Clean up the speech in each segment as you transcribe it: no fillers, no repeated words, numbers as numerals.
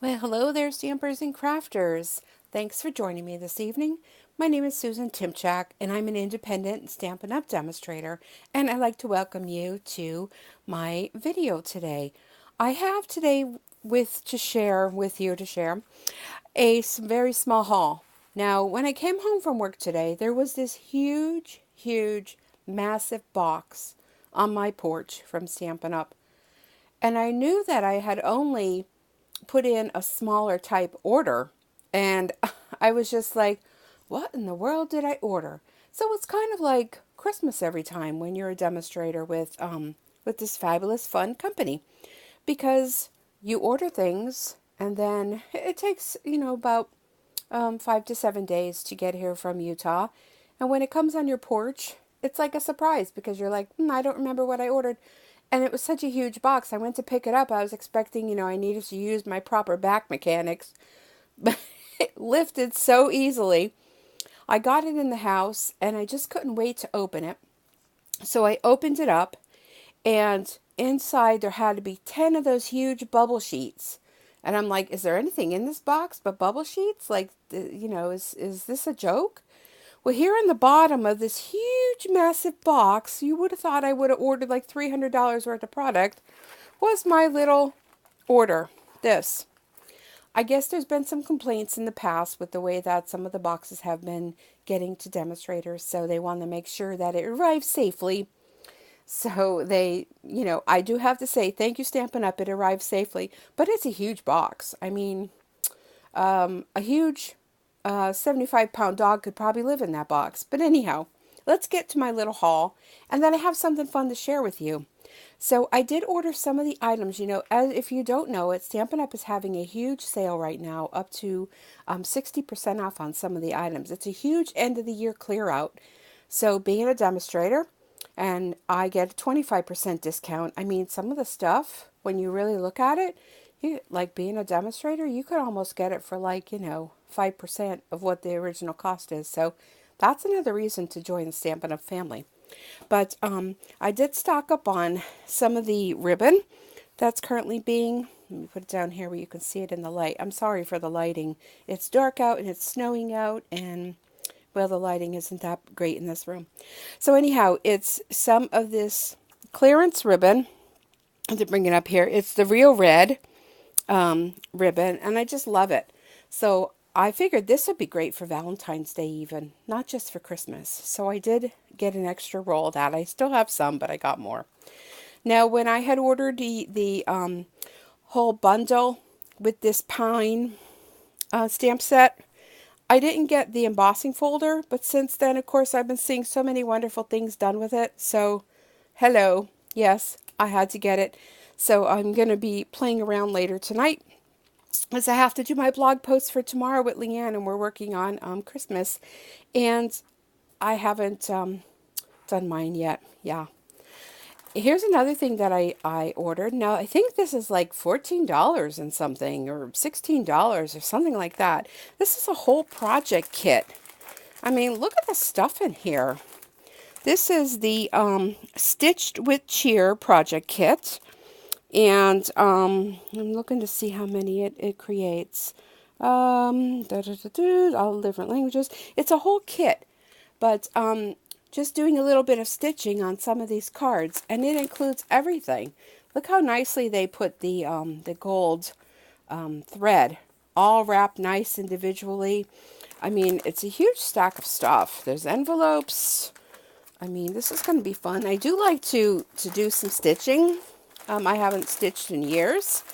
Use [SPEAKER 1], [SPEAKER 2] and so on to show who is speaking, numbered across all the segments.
[SPEAKER 1] Well, hello there, stampers and crafters. Thanks for joining me this evening. My name is Susan Timchak, and I'm an independent Stampin' Up! Demonstrator, and I'd like to welcome you to my video today. I have today to share a very small haul. Now, when I came home from work today, there was this huge, massive box on my porch from Stampin' Up! And I knew that I had only put in a smaller type order, and I was just like, what in the world did I order? So it's kind of like Christmas every time when you're a demonstrator with this fabulous fun company, because you order things and then it takes about 5 to 7 days to get here from Utah, and when it comes on your porch, it's like a surprise because you're like, I don't remember what I ordered. And it was such a huge box. I went to pick it up. I was expecting, I needed to use my proper back mechanics, but it lifted so easily. I got it in the house and I just couldn't wait to open it. So I opened it up, and inside there had to be 10 of those huge bubble sheets. And I'm like, is there anything in this box but bubble sheets? Like, is this a joke? Well, here on the bottom of this huge, massive box, you would have thought I would have ordered like $300 worth of product, was my little order. This. I guess there's been some complaints in the past with the way that some of the boxes have been getting to demonstrators, so they want to make sure that it arrives safely. So I do have to say, thank you, Stampin' Up! It arrived safely, but it's a huge box. I mean, a huge 75-pound dog could probably live in that box. But anyhow, let's get to my little haul, and then I have something fun to share with you. So I did order some of the items. As if you don't know it, Stampin' Up! Is having a huge sale right now, up to 60% off on some of the items. It's a huge end of the year clear out. So being a demonstrator, and I get a 25% discount. I mean, some of the stuff, when you really look at it, like being a demonstrator, you could almost get it for 5% of what the original cost is. So that's another reason to join the Stampin' Up! Family. But I did stock up on some of the ribbon that's currently being, let me put it down here where you can see it in the light. I'm sorry for the lighting. It's dark out and it's snowing out, and well, the lighting isn't that great in this room. So anyhow, it's some of this clearance ribbon. To bring it up here, it's the Real Red ribbon, and I just love it. So I figured this would be great for Valentine's Day, even not just for Christmas. So I did get an extra roll of that. I still have some, but I got more. Now, when I had ordered the whole bundle with this pine stamp set, I didn't get the embossing folder, but since then, of course, I've been seeing so many wonderful things done with it. So, hello, yes, I had to get it. So I'm going to be playing around later tonight, as I have to do my blog post for tomorrow with Leanne, and we're working on Christmas, and I haven't done mine yet. Yeah. Here's another thing that I ordered. Now, I think this is like $14 and something, or $16 or something like that. This is a whole project kit. I mean, look at the stuff in here. This is the Stitched with Cheer project kit. And I'm looking to see how many it creates. All the different languages. It's a whole kit. But just doing a little bit of stitching on some of these cards, and it includes everything. Look how nicely they put the gold thread, all wrapped nice individually. I mean, it's a huge stack of stuff. There's envelopes. I mean, this is going to be fun. I do like to do some stitching. I haven't stitched in years,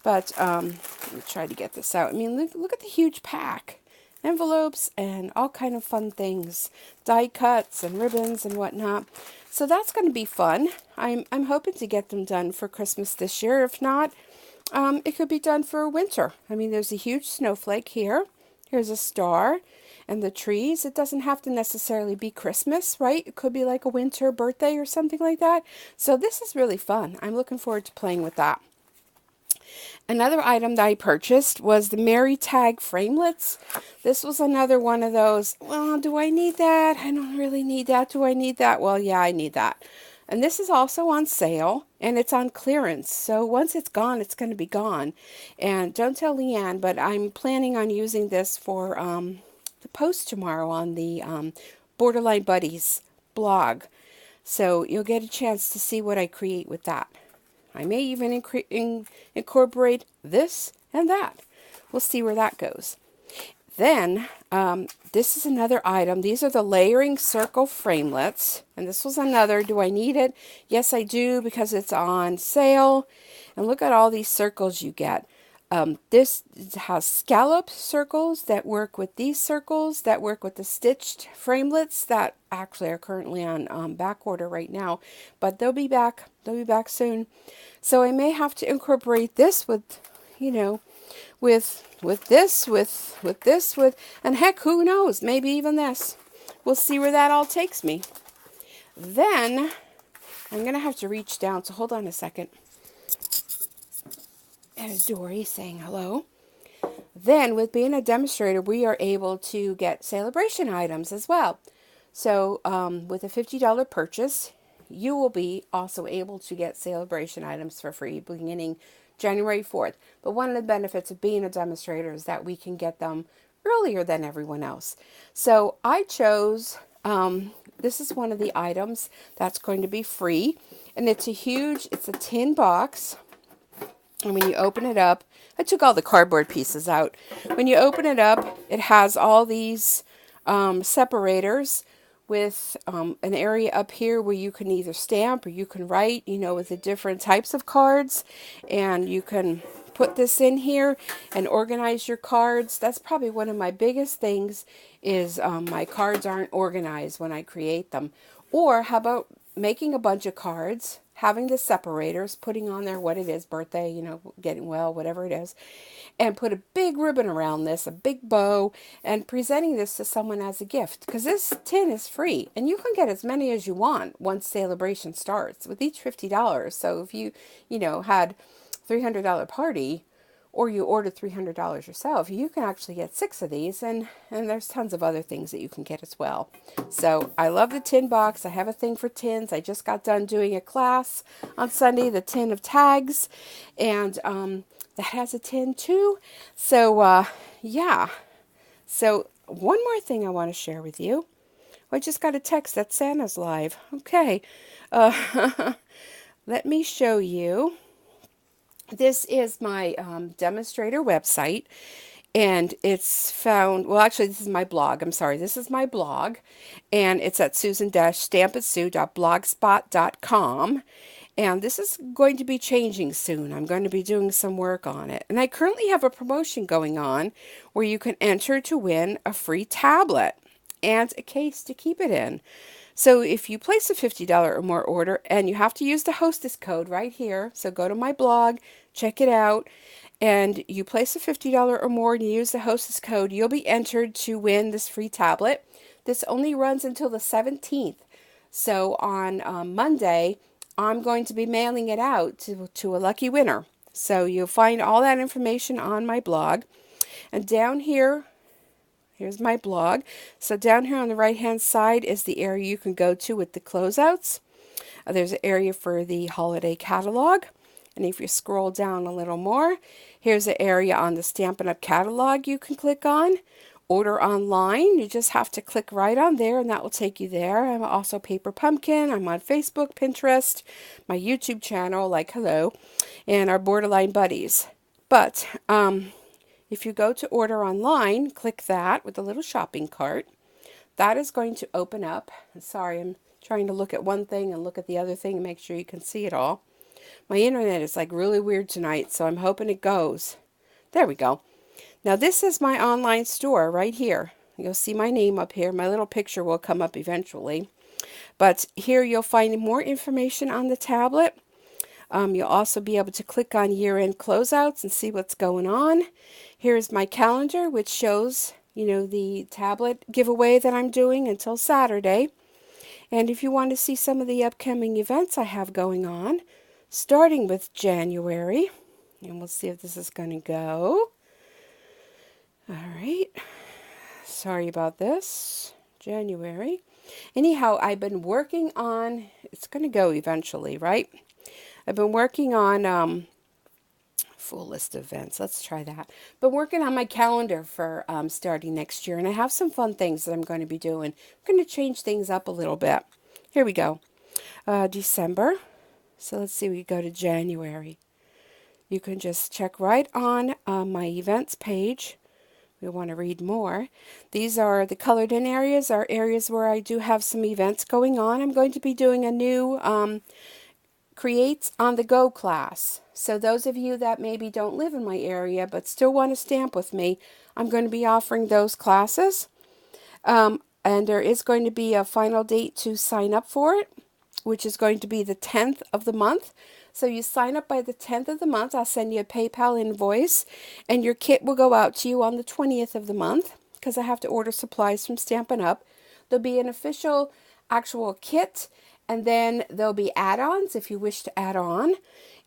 [SPEAKER 1] but let me try to get this out. I mean, look at the huge pack. Envelopes and all kind of fun things, die cuts and ribbons and whatnot. So that's going to be fun. I'm hoping to get them done for Christmas this year. If not, it could be done for winter. I mean, there's a huge snowflake here. Here's a star and the trees. It doesn't have to necessarily be Christmas, right? It could be like a winter birthday or something like that. So this is really fun. I'm looking forward to playing with that. Another item that I purchased was the Mary Tag framelits. This was another one of those, well, do I need that? I don't really need that. Do I need that? Well, yeah, I need that. And this is also on sale, and it's on clearance. So once it's gone, it's going to be gone. And don't tell Leanne, but I'm planning on using this for the post tomorrow on the Borderline Buddies blog. So you'll get a chance to see what I create with that. I may even incorporate this and that. We'll see where that goes. Then, this is another item. These are the layering circle framelets. And this was another, do I need it? Yes, I do, because it's on sale. And look at all these circles you get. This has scallop circles that work with these circles, that work with the stitched framelets that actually are currently on back order right now. But they'll be back. They'll be back soon. So I may have to incorporate this with, you know, with this, and heck, who knows, maybe even this. We'll see where that all takes me. Then, I'm going to have to reach down, so hold on a second. And Dory saying hello. Then, with being a demonstrator, we are able to get celebration items as well. So, with a $50 purchase, you will be also able to get celebration items for free beginning January 4th. But one of the benefits of being a demonstrator is that we can get them earlier than everyone else. So I chose, this is one of the items that's going to be free. And it's a tin box. And when you open it up, I took all the cardboard pieces out. When you open it up, it has all these separators with an area up here where you can either stamp or you can write, you know, with the different types of cards. And you can put this in here and organize your cards. That's probably one of my biggest things is my cards aren't organized when I create them. Or how about making a bunch of cards, having the separators, putting on there what it is, birthday, you know, getting well, whatever it is, and put a big ribbon around this, a big bow, and presenting this to someone as a gift. Because this tin is free, and you can get as many as you want once celebration starts, with each $50. So if you had $300 party, or you ordered $300 yourself, you can actually get 6 of these, and there's tons of other things that you can get as well. So I love the tin box. I have a thing for tins. I just got done doing a class on Sunday, the tin of tags, and that has a tin too. So yeah. So one more thing I want to share with you. I just got a text that Santa's live. Okay. Let me show you. This is my demonstrator website, and it's found, well, actually, this is my blog. I'm sorry, this is my blog, and it's at susan-stampitsu.blogspot.com, and this is going to be changing soon. I'm going to be doing some work on it, and I currently have a promotion going on where you can enter to win a free tablet and a case to keep it in. So if you place a $50 or more order, and you have to use the hostess code right here, so go to my blog, check it out, and you place a $50 or more and you use the hostess code, you'll be entered to win this free tablet. This only runs until the 17th. So on Monday, I'm going to be mailing it out to a lucky winner. So you'll find all that information on my blog. And down here, here's my blog. So down here on the right-hand side is the area you can go to with the closeouts. There's an area for the holiday catalog. And if you scroll down a little more, here's an area on the Stampin' Up! Catalog you can click on. Order online, you just have to click right on there and that will take you there. I'm also Paper Pumpkin. I'm on Facebook, Pinterest, my YouTube channel, like hello, and our Borderline Buddies. But if you go to order online, click that with the little shopping cart. That is going to open up. Sorry, I'm trying to look at one thing and look at the other thing and make sure you can see it all. My internet is like really weird tonight, so I'm hoping it goes. There we go. Now this is my online store right here. You'll see my name up here. My little picture will come up eventually. But here you'll find more information on the tablet. You'll also be able to click on year-end closeouts and see what's going on. Here's my calendar, which shows, the tablet giveaway that I'm doing until Saturday. And if you want to see some of the upcoming events I have going on, starting with January, and we'll see if this is going to go. All right. Sorry about this. January. Anyhow, I've been working on, it's going to go eventually, right? I've been working on full list of events. Let's try that. Been working on my calendar for starting next year, and I have some fun things that I'm going to be doing. I'm going to change things up a little bit. Here we go. December. So let's see, we go to January. You can just check right on my events page. We want to read more. These are the colored in areas, are areas where I do have some events going on. I'm going to be doing a new Creates on the Go class. So those of you that maybe don't live in my area but still want to stamp with me, I'm going to be offering those classes. And there is going to be a final date to sign up for it, which is going to be the 10th of the month. So you sign up by the 10th of the month. I'll send you a PayPal invoice, and your kit will go out to you on the 20th of the month because I have to order supplies from Stampin' Up. There'll be an official actual kit, and then there'll be add-ons if you wish to add on.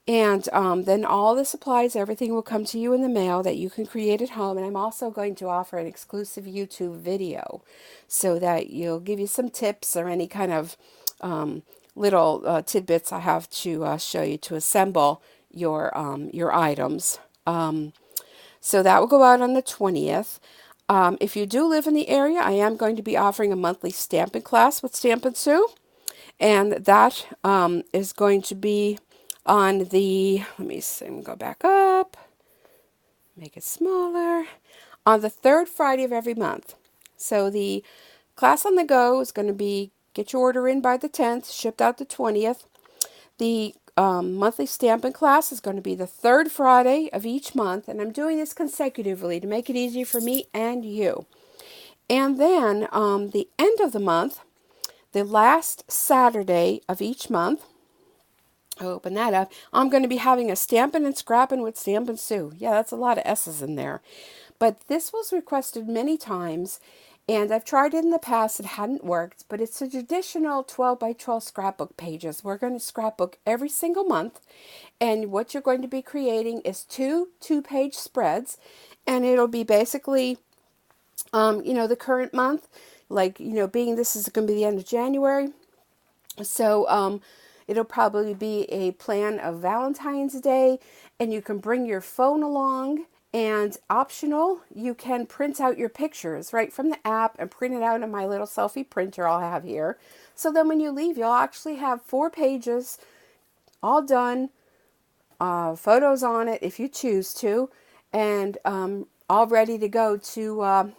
[SPEAKER 1] And then all the supplies, everything will come to you in the mail that you can create at home. And I'm also going to offer an exclusive YouTube video so that you'll give you some tips or any kind of little tidbits I have to show you to assemble your items. So that will go out on the 20th. If you do live in the area, I am going to be offering a monthly stamping class with Stampin' Sue. And that is going to be on the, let me see, go back up, make it smaller, on the third Friday of every month. So the class on the go is going to be, get your order in by the 10th, shipped out the 20th. The monthly stamping class is going to be the third Friday of each month, and I'm doing this consecutively to make it easy for me and you. And then the end of the month, the last Saturday of each month, I'll open that up, I'm going to be having a Stampin' and Scrappin' with Stampin' Sue. Yeah, that's a lot of S's in there. But this was requested many times, and I've tried it in the past. It hadn't worked, but it's a traditional 12 by 12 scrapbook pages. We're going to scrapbook every single month, and what you're going to be creating is two 2-page spreads, and it'll be basically, the current month, like, being this is going to be the end of January. So, it'll probably be a plan of Valentine's Day, and you can bring your phone along, and optional, you can print out your pictures right from the app and print it out in my little selfie printer I'll have here. So then when you leave, you'll actually have 4 pages all done, photos on it if you choose to, and all ready to go to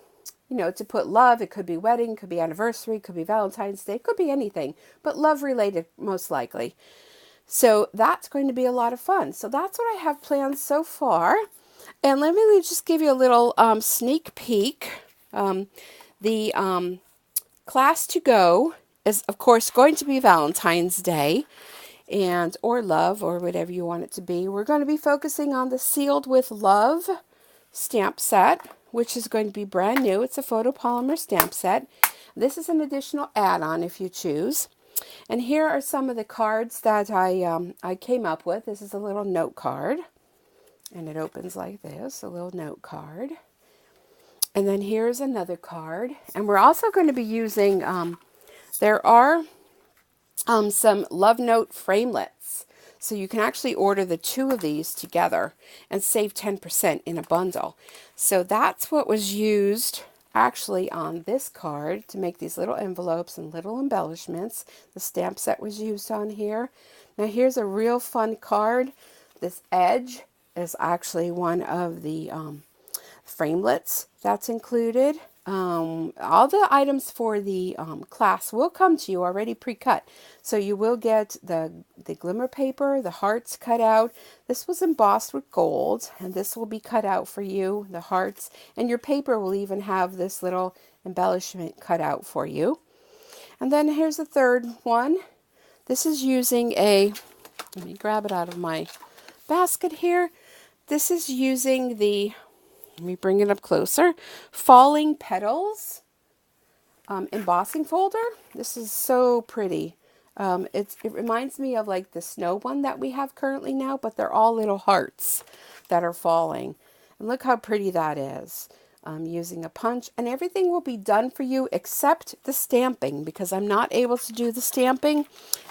[SPEAKER 1] to put love. It could be wedding, could be anniversary, could be Valentine's Day, could be anything, but love related most likely. So that's going to be a lot of fun. So that's what I have planned so far. And let me just give you a little sneak peek. The class to go is, of course, going to be Valentine's Day, or love, or whatever you want it to be. We're going to be focusing on the Sealed with Love stamp set, which is going to be brand new. It's a photopolymer stamp set. This is an additional add-on if you choose. And here are some of the cards that I came up with. This is a little note card, and it opens like this, a little note card. And then here's another card. And we're also going to be using, there are some Love Note framelits. So you can actually order the 2 of these together and save 10% in a bundle. So that's what was used actually on this card to make these little envelopes and little embellishments. The stamp set was used on here. Now here's a real fun card. This edge is actually one of the framelits that's included. All the items for the class will come to you already pre-cut. So you will get the glimmer paper, the hearts cut out. This was embossed with gold, and this will be cut out for you, the hearts. And your paper will even have this little embellishment cut out for you. And then here's the third one. This is using let me grab it out of my basket here. This is using let me bring it up closer, Falling Petals embossing folder. This is so pretty. It reminds me of like the snow one that we have currently now, but they're all little hearts that are falling. And look how pretty that is. using a punch, and everything will be done for you except the stamping, because I'm not able to do the stamping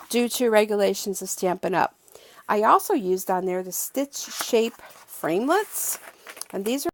[SPEAKER 1] due to regulations of Stampin' Up. I also used on there the Stitch Shape framelits, and these are